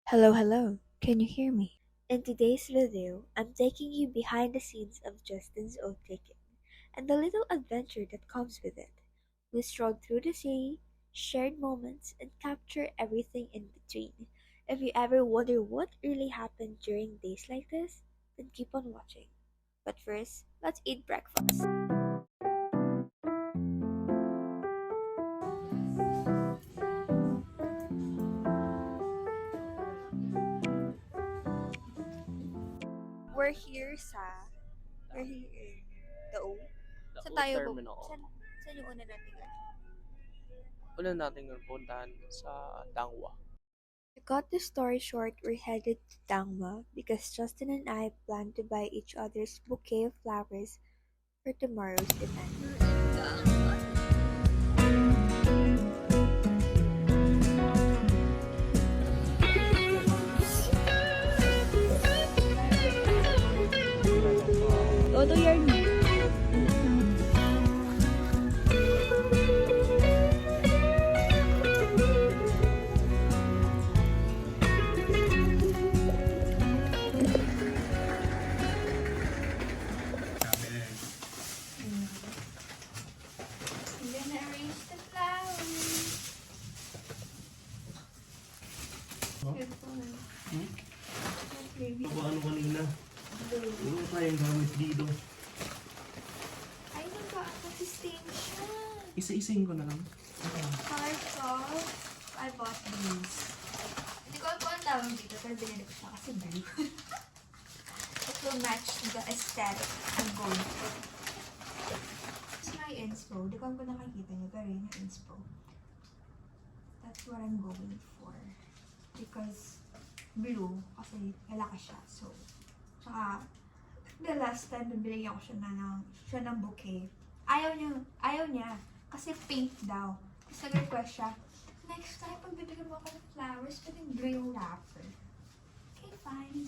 Hello, hello. Can you hear me? In today's video, I'm taking you behind the scenes of Justin's oat taking and the little adventure that comes with it. We strolled through the city, shared moments, and captured everything in between. If you ever wonder what really happened during days like this, then keep on watching. But first, let's eat breakfast. We're here sa... We're here in the O. The Saan old tayo terminal. Saan yung una natin guys? Una natin puntahan sa Dangwa. To cut the story short, we're headed to Dangma because Justin and I plan to buy each other's bouquet of flowers for tomorrow's event. Todo yarn. I'm gonna arrange the flowers. Good one. Okay. Ako ano kanina? Ano tayong gamit dito? Ay, nag-assistation. Isa-isahin ko na lang. Cards. I bought these. Hindi ko alam kung ang tawag dito, pero binili ko siya kasi blue. It will match the aesthetic I'm going for. It's my inspo. Hindi ko alam kung nakikita niyo, pero yun yung inspo. That's what I'm going for. Because blue, kasi malaki siya. So, tsaka, the last time nabili ako siya ng bouquet. Ayaw niya. Kasi pink daw. Kasi nag-request siya, next time, pag bibigyan mo ako ng flowers, pwedeng blue yung wrapper. Okay, fine.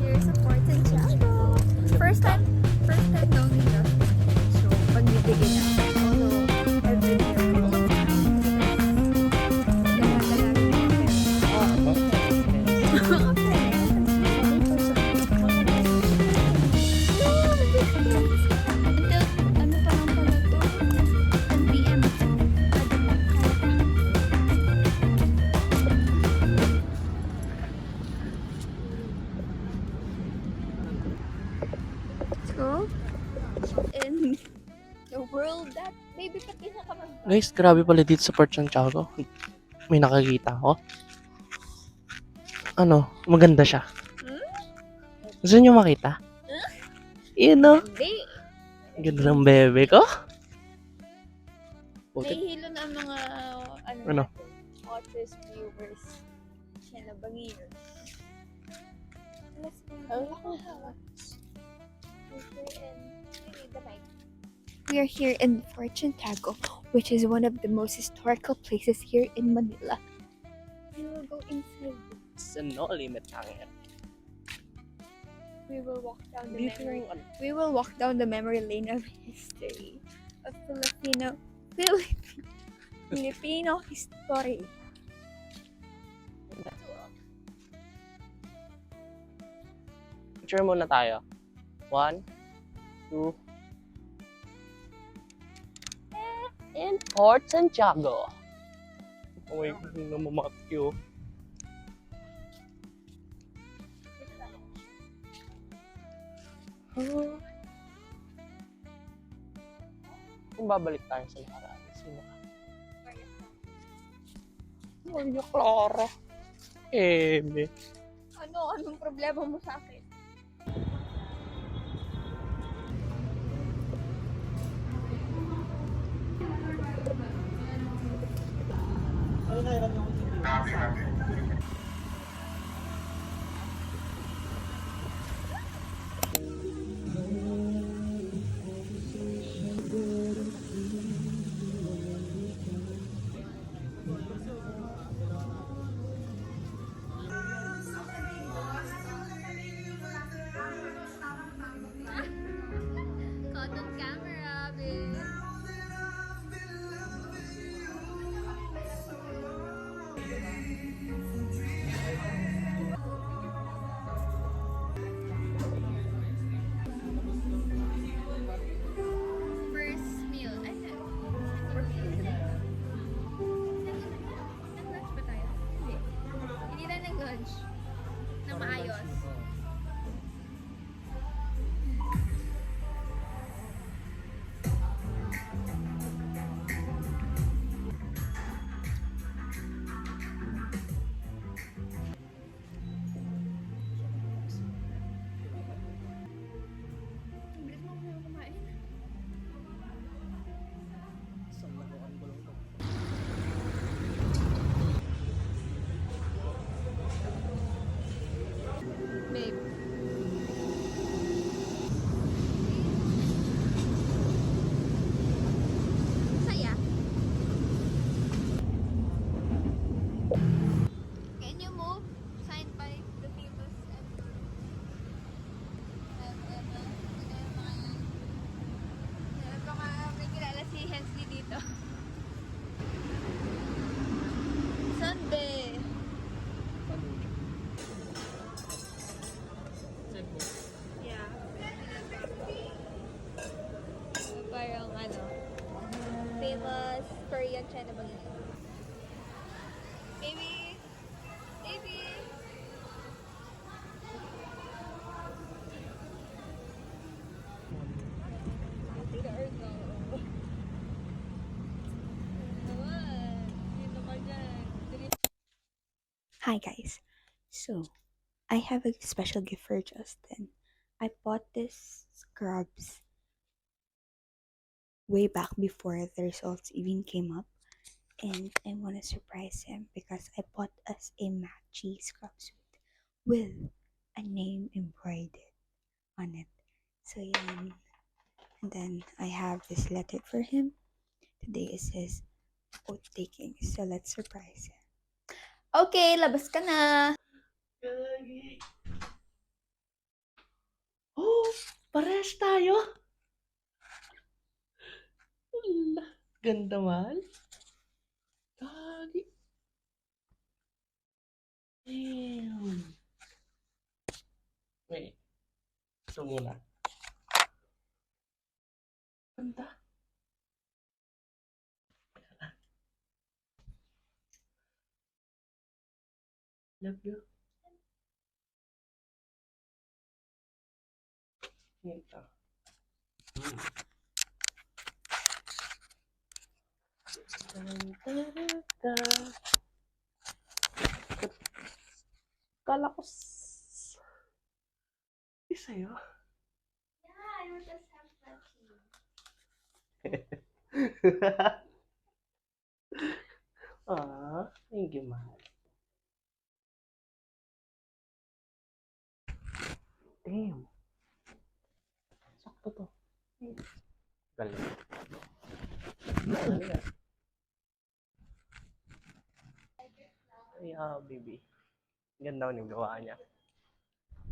Here sa Port Santiago. First time daw nila. So, pagbibigyan na. Although, I've been here a couple of times. Go in the world that maybe pati na ka Guys, grabe pala dito sa Port Santiago. May nakakita ako. Ano, maganda siya. Gusto niyo makita? Yun no? Hindi. Ganda ng bebe ko. Putik. Nahihilo na ang mga Ano? watchers, viewers. Siya na bangin. Let's go. We are here in Fort Santiago, which is one of the most historical places here in Manila. We will go inside. It's no limit hangin. We will walk down the Dito memory. yung ano. We will walk down the memory lane of history of Filipino history. Picture muna tayo. 1, 2. In Port Santiago. Oh my God, namamatyo. Kung babalik tayo sa nakaraan, sino ka? Maria Clara. Eme. Anong problema mo sa akin? Cotton camera, babe. First meal. Ay, nag-lunch ba tayo? Hindi. Hindi na nag-lunch. Na maayos. Bilis mo kumain. Babe. Saya. Can you move? Signed by the famous may kilala si Hensley dito. Sunday. Yeah. Parang famous Korean china ba yun? Baby! Baby! Hi guys. So, I have a special gift for Justin. I bought this scrubs way back before the results even came up, and I want to surprise him because I bought us a matchy scrub suit with a name embroidered on it. So yeah, and then I have this letter for him. Today is his oath taking, so let's surprise him. Okay, labas ka na. Gagi. Oh, parehas tayo. Ala, ganda man. Gagi. Damn. Wait. Ito muna. Ganda. Love you. Ito. Kala ko sa'yo. Yeah, I will just have that tea. Thank you, mahal. Damn. Sakto to. Galing. Ay, baby. Ganda ng gawa niya.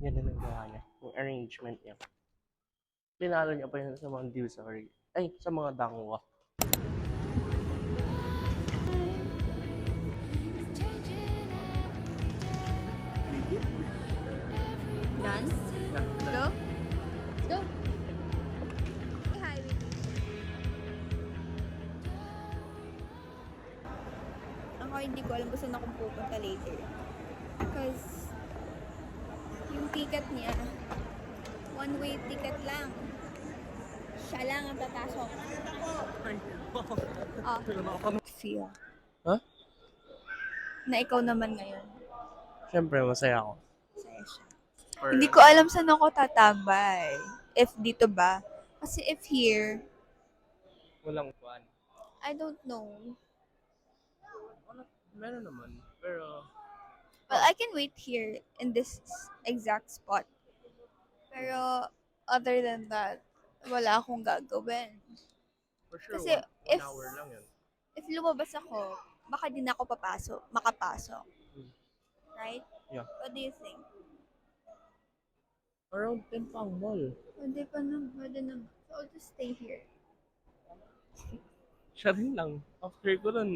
Ganun ang gawa niya. Yung arrangement niya. Pinalo niya pa yun sa mga divisory. Ay, sa mga dangwa. Done? Go? Go! Say hi, baby. Ako hindi ko alam kung saan akong pupunta later. Because yung ticket niya, one-way ticket lang. Siya lang ang papasok. Feel. Ha? Na ikaw naman ngayon. Siyempre, masaya ako. Saya siya. Hindi ko alam saan ako tatambay. If dito ba? Kasi if here, Walang kwan. I don't know. Meron naman. Pero, Well, I can wait here in this exact spot. Pero, other than that, wala akong gagawin. for sure, Kasi one if- hour lang yun. If lumabas ako, baka din ako makapasok. Hmm. Right? Yeah. What do you think? Around 10 pa ang mall. Pwede pa na, pwede na. So, I'll just stay here. Siya rin lang. After ko nun,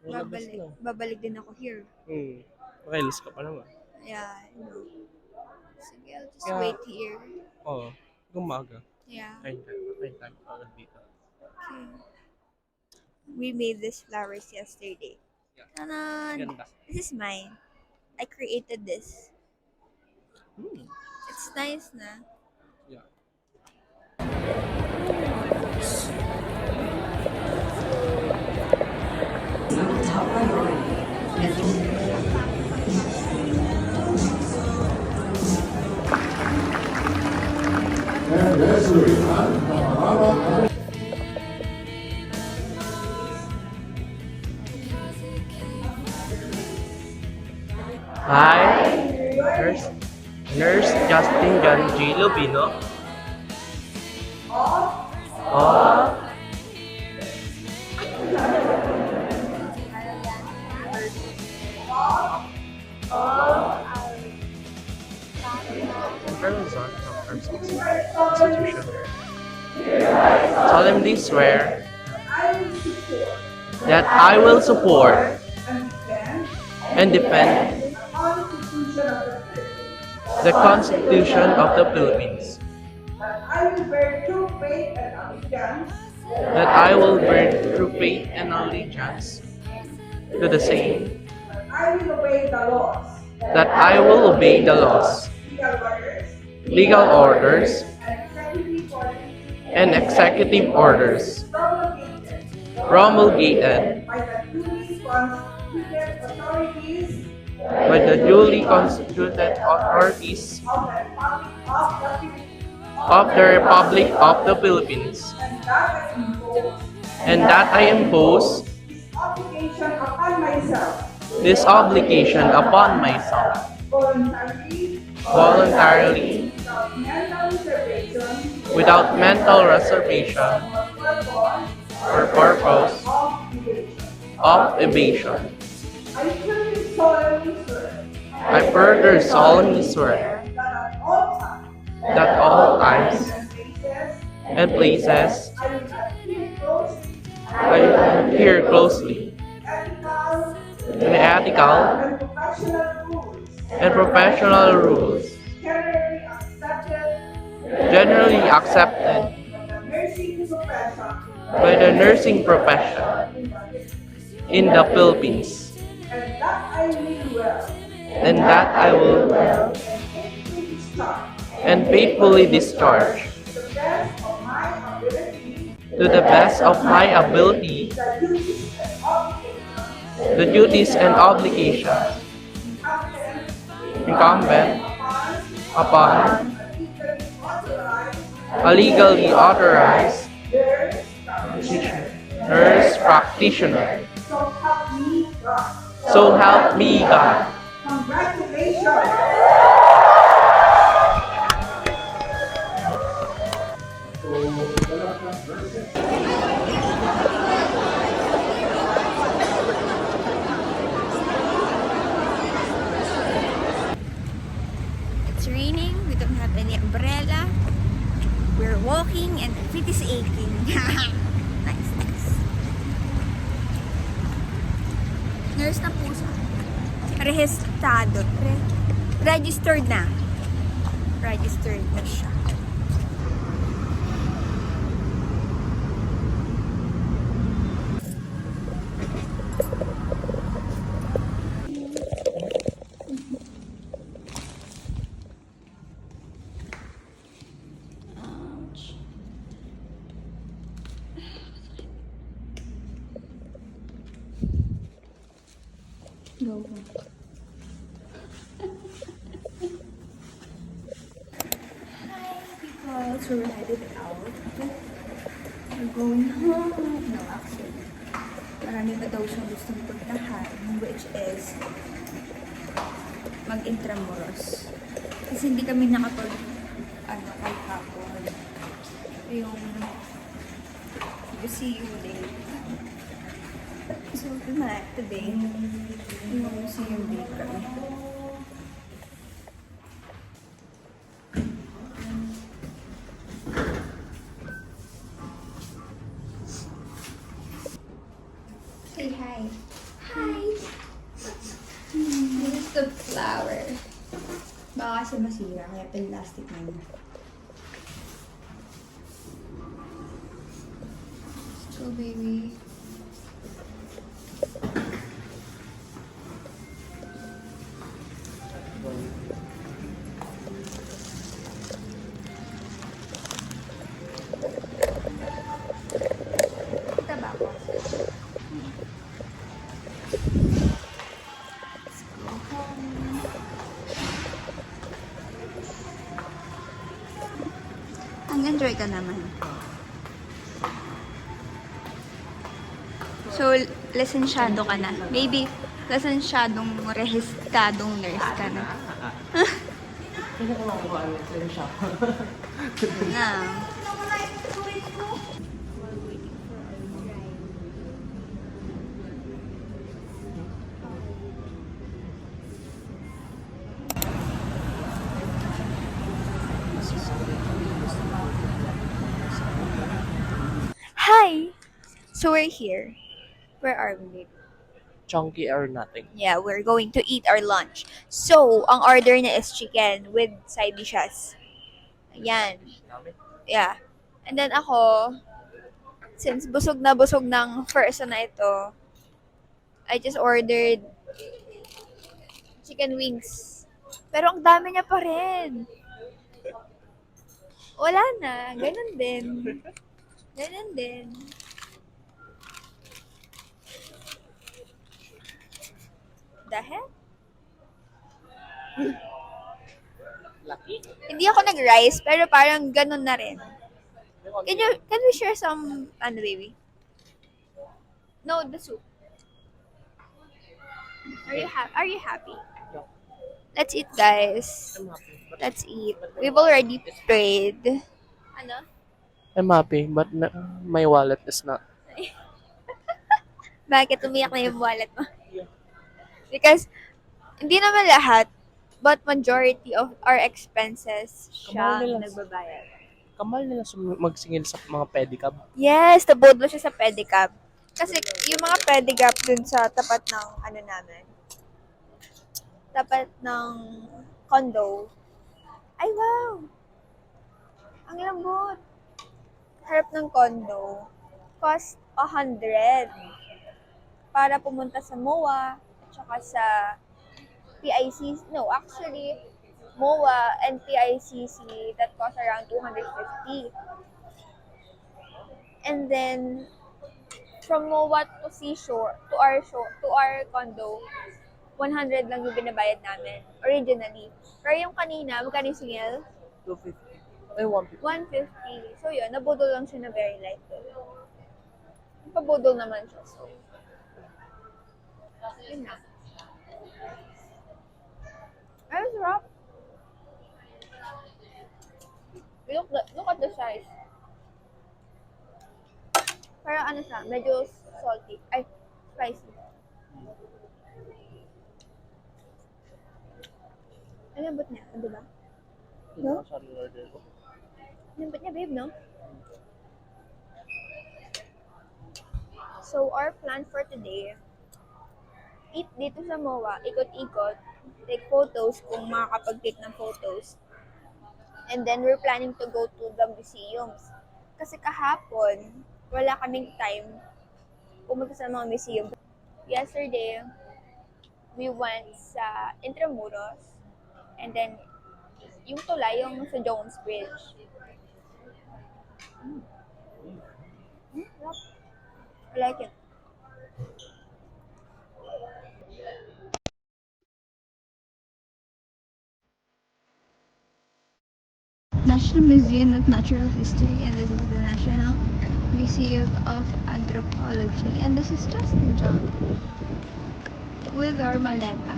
nalabas na. Babalik din ako here. Makilis ka pa naman. Yeah, I know. Sige, I'll just Yeah. wait here. Oo. Gumaga. Yeah. Kain tayo agad dito. Okay. We made these flowers yesterday. Yeah. Tanan! Ganda. This is mine. I created this. It's nice na. Yeah. Hi, Nurse Justin John G. Lubino. Oh. Constitution. Solemnly swear that I will support and defend the Constitution of the Philippines. That I will bear true faith and allegiance to the same. That I will obey the laws, legal orders, and executive orders promulgated by the duly constituted authorities of the Republic of the Philippines, and that I impose this obligation upon myself voluntarily, without mental reservation or purpose of evasion. I further solemnly swear that all times and places I adhere closely to the ethical and professional rules generally accepted by the nursing profession in the Philippines, and that I will well and faithfully discharge to the best of my ability the duties and obligations incumbent upon a legally authorized nurse practitioner. So help me God. It's raining. We don't have any umbrella. We're walking and the feet is aching. Nice, nice. Nurse na po siya. Rehistado. Registered na. Registered na siya. Go. Hi people, so we're headed out. We're going home. No, actually. Marami pa daw siyang gustong puntahan, which is mag-Intramuros. Kasi hindi kami kahit hapon. Yung see you day. So, today, yung see you day kami. Say hi. Hi! This is the flower. Baka kasi masira, kaya plastic na yun. Let's go, baby. Kita ba ako? Let's go home. Ang-enjoy ka naman. So, lisensyado ka na. Maybe, lisensyadong rehistadong nurse ka na. Hindi ko makuha ang lisensya. Na. Hi! So we're here. Where are we? Chunky or nothing. Yeah, we're going to eat our lunch. So, ang order niya is chicken with side dishes. Ayan. Yeah. And then ako, since busog na busog ng first na ito, I just ordered chicken wings. Pero ang dami niya pa rin. Wala na. Ganun din. Ganun din. The heck? Lucky. Hindi ako nag-rice, pero parang ganun na rin. Can we share some, baby? No, the soup. Are you happy? No. Let's eat, guys. I'm happy. Let's eat. We've already prayed. Ano? I'm happy, but my wallet is not. Bakit umiyak na yung wallet mo? Because, hindi naman lahat, but majority of our expenses siya Kamal nila. nagbabayad. Kamal nila magsingil sa mga pedicab. Yes, nabodlo siya sa pedicab. Kasi yung mga pedicab dun sa tapat ng namin, tapat ng condo. Ay, wow! Ang lambot! Harap ng condo, cost 100 para pumunta sa MOA at saka sa PICC. No, actually, MOA and PICC, that cost around 250. And then, from MOA to seashore, to our condo, 100 lang yung binabayad namin, originally. Pero yung kanina, magkano yung singil? 250. Ay, 150. 150. So yun, nabudol lang siya na very light. Pabudol naman siya, so. Yun na. Ay, sarap. Look at the size. Parang ano siya, medyo salty. Ay, spicy. Ang lambot niya, di ba? No? Sorry, order ko. Lambot niya, babe, no? So, our plan for today, eat dito sa MOA, ikot-ikot, take photos kung makakapag-take ng photos. And then, we're planning to go to the museums. Kasi kahapon, wala kaming time pumunta sa mga museum. Yesterday, we went sa Intramuros, and then, yung tulay, yung sa Jones Bridge. I like it. National Museum of Natural History, and this is the National Museum of Anthropology, and this is Justin John with our maleta.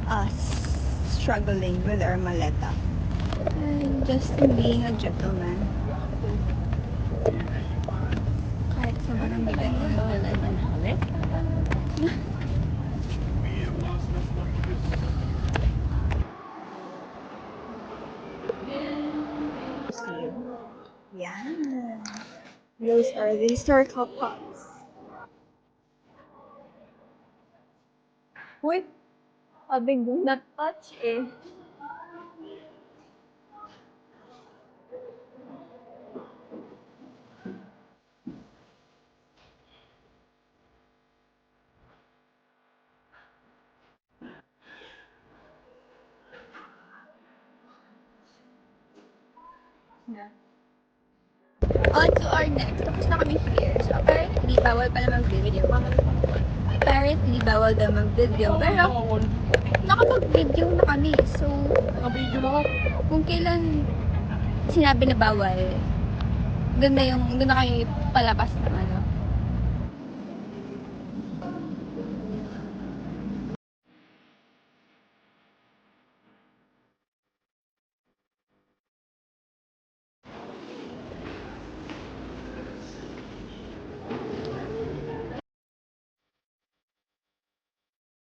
Us struggling with our maleta. And Justin being a gentleman. Kahit sobrang bigat ng maleta. Yeah. Those are the historical pots. Wait, sabi do not touch eh. Yeah. On to our next. Tapos na kami here. So apparently, bawal pala mag-video. Apparently, bawal daw mag-video. Pero, nakapag-video na kami. So, Naka-video na ako. kung kailan sinabi na bawal, doon na kayo palabas naman.